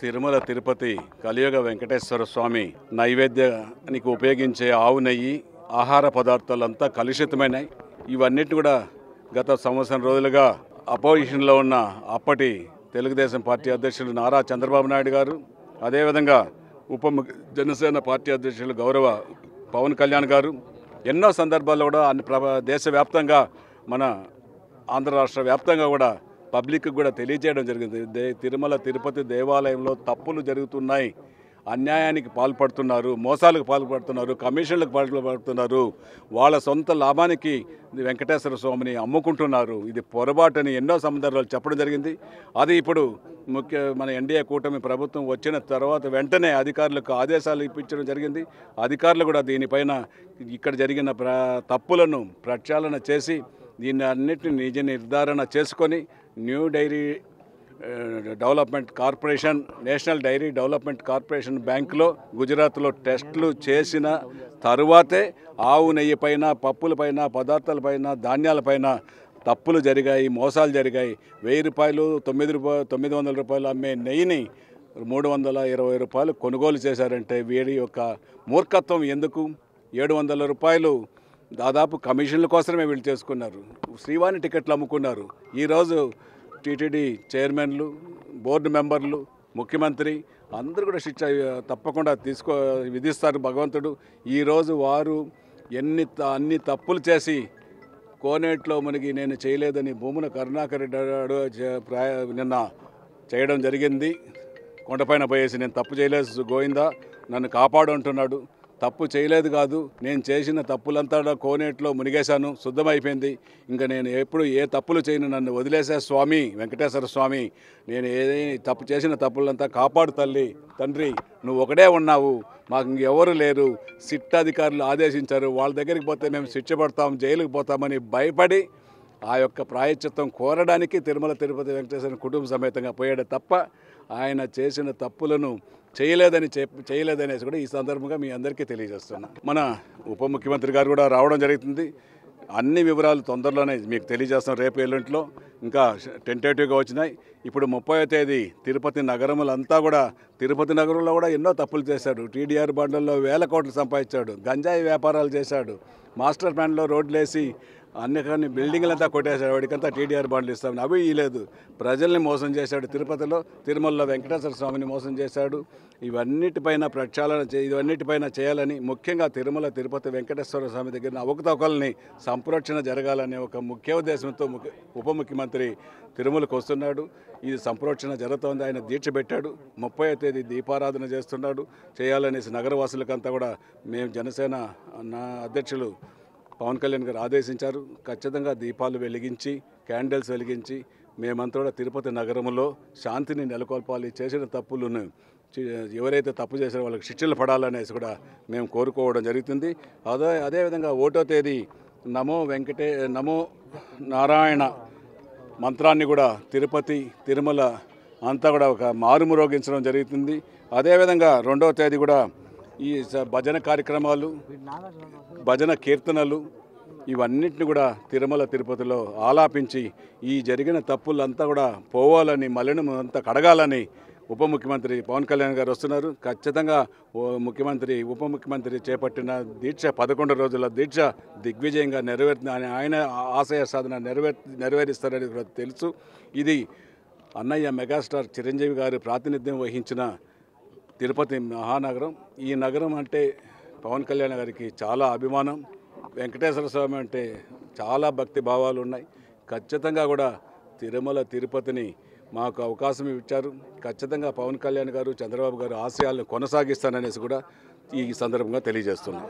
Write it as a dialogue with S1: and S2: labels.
S1: తిరుమల తిరుపతి కలియుగ వెంకటేశ్వర స్వామి నైవేద్యానికి ఉపయోగించే ఆవు నెయ్యి ఆహార పదార్థాలంతా కలుషితమైనాయి. ఇవన్నిటి కూడా గత సంవత్సరం రోజులుగా అపోజిషన్లో ఉన్న అప్పటి తెలుగుదేశం పార్టీ అధ్యక్షులు నారా చంద్రబాబు నాయుడు గారు, అదేవిధంగా జనసేన పార్టీ అధ్యక్షులు గౌరవ పవన్ కళ్యాణ్ గారు ఎన్నో సందర్భాల్లో కూడా దేశవ్యాప్తంగా మన ఆంధ్ర రాష్ట్ర వ్యాప్తంగా కూడా పబ్లిక్కి కూడా తెలియజేయడం జరిగింది. తిరుమల తిరుపతి దేవాలయంలో తప్పులు జరుగుతున్నాయి, అన్యాయానికి పాల్పడుతున్నారు, మోసాలకు పాల్పడుతున్నారు, కమిషన్లకు పాల్పడుతున్నారు, వాళ్ళ సొంత లాభానికి వెంకటేశ్వర స్వామిని అమ్ముకుంటున్నారు, ఇది పొరపాటని ఎన్నో సందర్భాలు చెప్పడం జరిగింది. అది ఇప్పుడు మన ఎన్డీఏ కూటమి ప్రభుత్వం వచ్చిన తర్వాత వెంటనే అధికారులకు ఆదేశాలు ఇప్పించడం జరిగింది. అధికారులు కూడా దీనిపైన ఇక్కడ జరిగిన తప్పులను ప్రక్షాళన చేసి దీన్ని అన్నిటిని నిజ నిర్ధారణ చేసుకొని new dairy development corporation, national dairy development corporation బ్యాంకులో గుజరాత్లో టెస్టులు చేసిన తరువాతే ఆవు నెయ్యి పైన, పప్పులపైన, పదార్థాలపైన, ధాన్యాలపైన తప్పులు జరిగాయి, మోసాలు జరిగాయి. 1000 రూపాయలు 900 రూపాయలు అమ్మే నెయ్యిని 320 రూపాయలు కొనుగోలు చేశారంటే వీరి యొక్క మూర్ఖత్వం ఎందుకు? 700 రూపాయలు దాదాపు కమిషన్ల కోసమే వీళ్ళు చేసుకున్నారు. శ్రీవాణి టికెట్లు అమ్ముకున్నారు. ఈరోజు టీటీడీ చైర్మన్లు, బోర్డు మెంబర్లు, ముఖ్యమంత్రి అందరూ కూడా శిక్ష తప్పకుండా విధిస్తారు భగవంతుడు. ఈరోజు వారు అన్ని తప్పులు చేసి కోనేట్లో మునిగి నేను చేయలేదని భూమున కరుణాకర్ రెడ్డి నిన్న చేయడం జరిగింది. కొండపైన పోయేసి నేను తప్పు చేయలేదు గోవిందా నన్ను కాపాడు అంటున్నాడు. తప్పు చేయలేదు కాదు, నేను చేసిన తప్పులంతా కోనేట్లో మునిగేశాను, శుద్ధమైపోయింది. ఇంకా నేను ఎప్పుడు ఏ తప్పులు చేయను, నన్ను వదిలేసే స్వామి వెంకటేశ్వర స్వామి, నేను ఏదైనా చేసిన తప్పులంతా కాపాడు తండ్రి, నువ్వు ఒకడే ఉన్నావు, మాకు ఇంకెవరు లేరు. సిట్ అధికారులు ఆదేశించారు, వాళ్ళ దగ్గరికి పోతే మేము శిక్ష పడతాం, జైలుకి పోతామని భయపడి ఆ యొక్క ప్రాయశ్చిత్తం కోరడానికి తిరుమల తిరుపతి వెంకటేశ్వర కుటుంబ సమేతంగా పోయాడు తప్ప ఆయన చేసిన తప్పులను చేయలేదనేసి కూడా ఈ సందర్భంగా మీ అందరికీ తెలియజేస్తున్నా. మన ఉప ముఖ్యమంత్రి గారు కూడా రావడం జరుగుతుంది. అన్ని వివరాలు తొందరలోనే మీకు తెలియజేస్తాం. రేపు ఎల్లుంటిలో ఇంకా టెంటేటివ్గా వచ్చినాయి. ఇప్పుడు 30వ తేదీ తిరుపతి నగరములంతా కూడా, తిరుపతి నగరంలో కూడా ఎన్నో తప్పులు చేశాడు. టీడీఆర్ బండ్లలో 1000 కోట్లు సంపాదించాడు, గంజాయి వ్యాపారాలు చేశాడు, మాస్టర్ ప్లాన్లో రోడ్లు వేసి అన్ని బిల్డింగ్లంతా కొట్టేశాడు. వాడికంతా టీడీఆర్ బాండ్లు ఇస్తామని అవి ఇవ్వలేదు. ప్రజల్ని మోసం చేశాడు. తిరుమలలో వెంకటేశ్వర స్వామిని మోసం చేశాడు. ఇవన్నిటిపైన ఇవన్నిటిపైన చేయాలని, ముఖ్యంగా తిరుమల తిరుపతి వెంకటేశ్వర స్వామి దగ్గర అవకతవకల్ని సంరక్షణ జరగాలనే ఒక ముఖ్య ఉద్దేశంతో ఉప ముఖ్యమంత్రి తిరుమలకు వస్తున్నాడు. ఇది సంరక్షణ జరుగుతోంది. ఆయన దీక్ష పెట్టాడు. 30వ తేదీ దీపారాధన చేయాలనేసి నగరవాసులకంతా కూడా మేము జనసేన అధ్యక్షులు పవన్ కళ్యాణ్ గారు ఆదేశించారు. ఖచ్చితంగా దీపాలు వెలిగించి, క్యాండిల్స్ వెలిగించి మేమంతా కూడా తిరుపతి నగరంలో శాంతిని నెలకొల్పాలి. చేసిన తప్పులను ఎవరైతే తప్పు చేశారో వాళ్ళకి శిక్షలు పడాలనేసి కూడా మేము కోరుకోవడం జరుగుతుంది. అదేవిధంగా 1వ తేదీ నమో నారాయణ మంత్రాన్ని కూడా తిరుమల అంతా కూడా ఒక మారుమ్రోగించడం జరుగుతుంది. అదేవిధంగా 2వ తేదీ కూడా ఈ భజన కార్యక్రమాలు, భజన కీర్తనలు ఇవన్నిటిని కూడా తిరుమల తిరుపతిలో ఆలాపించి ఈ జరిగిన తప్పులంతా కూడా పోవాలని, మలినం అంతా కడగాలని ఉప ముఖ్యమంత్రి పవన్ కళ్యాణ్ గారు వస్తున్నారు. ఖచ్చితంగా ఉప ముఖ్యమంత్రి చేపట్టిన దీక్ష 11 రోజుల దీక్ష దిగ్విజయంగా ఆయన ఆశయ సాధన నెరవేరుస్తారని కూడా తెలుసు. ఇది అన్నయ్య మెగాస్టార్ చిరంజీవి గారు ప్రాతినిధ్యం వహించిన తిరుపతి మహానగరం. ఈ నగరం అంటే పవన్ కళ్యాణ్ గారికి చాలా అభిమానం. వెంకటేశ్వర స్వామి అంటే చాలా భక్తి భావాలు ఉన్నాయి. ఖచ్చితంగా కూడా తిరుమల తిరుపతిని మాకు అవకాశం ఇచ్చారు. ఖచ్చితంగా పవన్ కళ్యాణ్ గారు, చంద్రబాబు గారు ఆశయాలను కొనసాగిస్తాననేసి కూడా ఈ సందర్భంగా తెలియజేస్తున్నాను.